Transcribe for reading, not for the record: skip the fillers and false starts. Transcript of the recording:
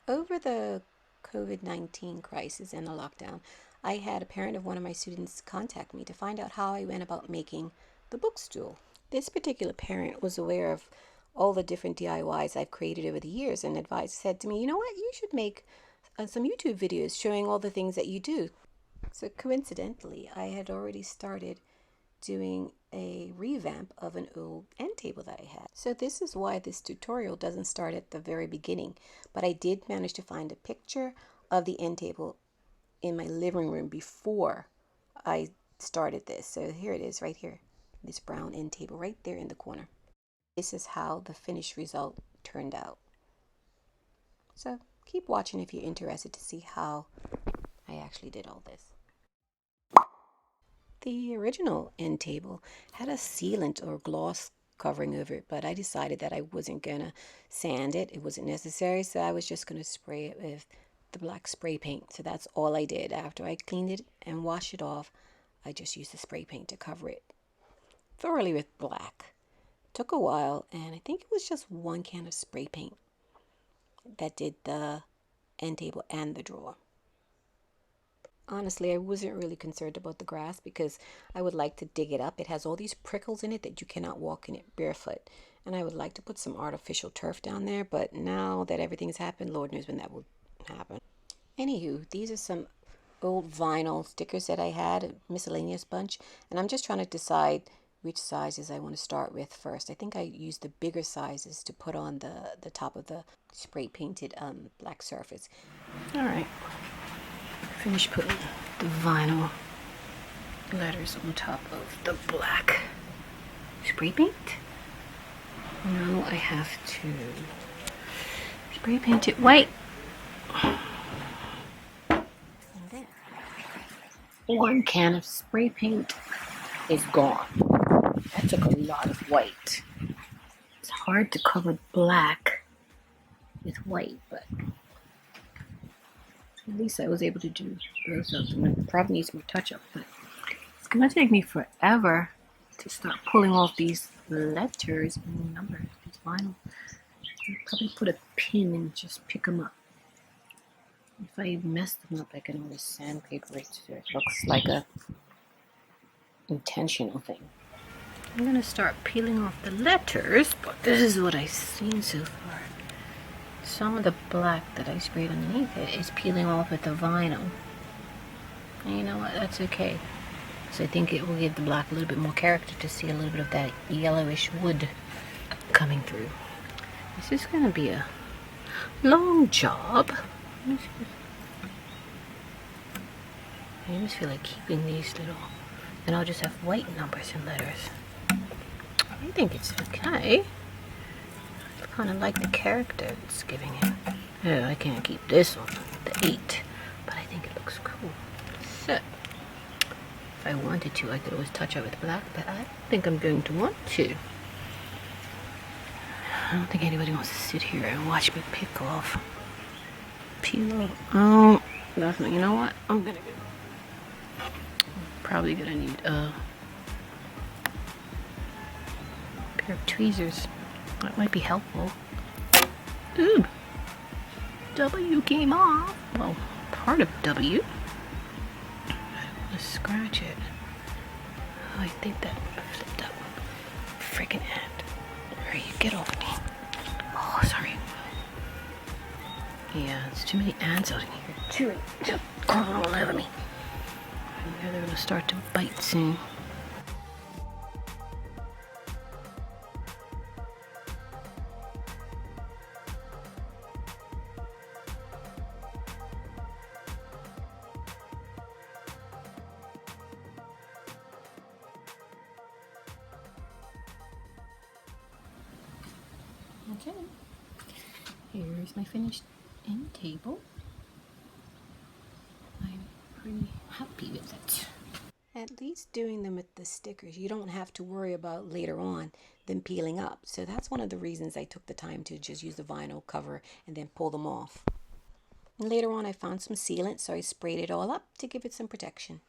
Over the COVID-19 crisis and the lockdown, I had a parent of one of my students contact me to find out how I went about making the book stool. This particular parent was aware of all the different DIYs I've created over the years and advised said to me, you know what, you should make some YouTube videos showing all the things that you do. So coincidentally, I had already started doing a revamp of an old end table that I had. So this is why this tutorial doesn't start at the very beginning, but I did manage to find a picture of the end table in my living room before I started this. So here it is right here, this brown end table right there in the corner. This is how the finished result turned out. So keep watching if you're interested to see how I actually did all this. The original end table had a sealant or gloss covering over it, but I decided that I wasn't gonna sand it. It wasn't necessary, so I was just gonna spray it with the black spray paint. So that's all I did. After I cleaned it and washed it off, I just used the spray paint to cover it thoroughly with black. Took a while, and I think it was just one can of spray paint that did the end table and the drawer. Honestly, I wasn't really concerned about the grass because I would like to dig it up. It has all these prickles in it that you cannot walk in it barefoot. And I would like to put some artificial turf down there, but now that everything's happened, Lord knows when that will happen. Anywho, these are some old vinyl stickers that I had, a miscellaneous bunch, and I'm just trying to decide which sizes I want to start with first. I think I used the bigger sizes to put on the top of the spray painted black surface. All right. Finish putting the vinyl letters on top of the black spray paint. Now I have to spray paint it white. And there. One can of spray paint is gone. That took a lot of white. It's hard to cover black with white, but at least I was able to do those of them. It probably needs more touch-up, but it's going to take me forever to start pulling off these letters and numbers, these vinyl. I'll probably put a pin and just pick them up. If I mess them up, I can always sandpaper it so it looks like a intentional thing. I'm going to start peeling off the letters, but this is what I've seen so far. Some of the black that I sprayed underneath it is peeling off with the vinyl. And you know what? That's okay. So I think it will give the black a little bit more character to see a little bit of that yellowish wood coming through. This is going to be a long job. I just feel like keeping these little, and I'll just have white numbers and letters. I think it's okay. I kind of like the character it's giving it. Oh, I can't keep this on the 8, but I think it looks cool. So, if I wanted to, I could always touch it with black, but I don't think I'm going to want to. I don't think anybody wants to sit here and watch me pick off, peel off. Oh, definitely. You know what? I'm probably gonna need a pair of tweezers. That might be helpful. Ooh, W came off. Well, part of W. Let's scratch it. Oh, I think that flipped up. Freaking end. Hurry, get over me. Oh, sorry. Yeah, there's too many ants out in here. Too many. Crawling all over me. I know they're gonna start to bite soon. Okay, here's my finished end table. I'm pretty happy with it. At least doing them with the stickers, you don't have to worry about later on them peeling up. So that's one of the reasons I took the time to just use the vinyl cover and then pull them off. And later on I found some sealant, so I sprayed it all up to give it some protection.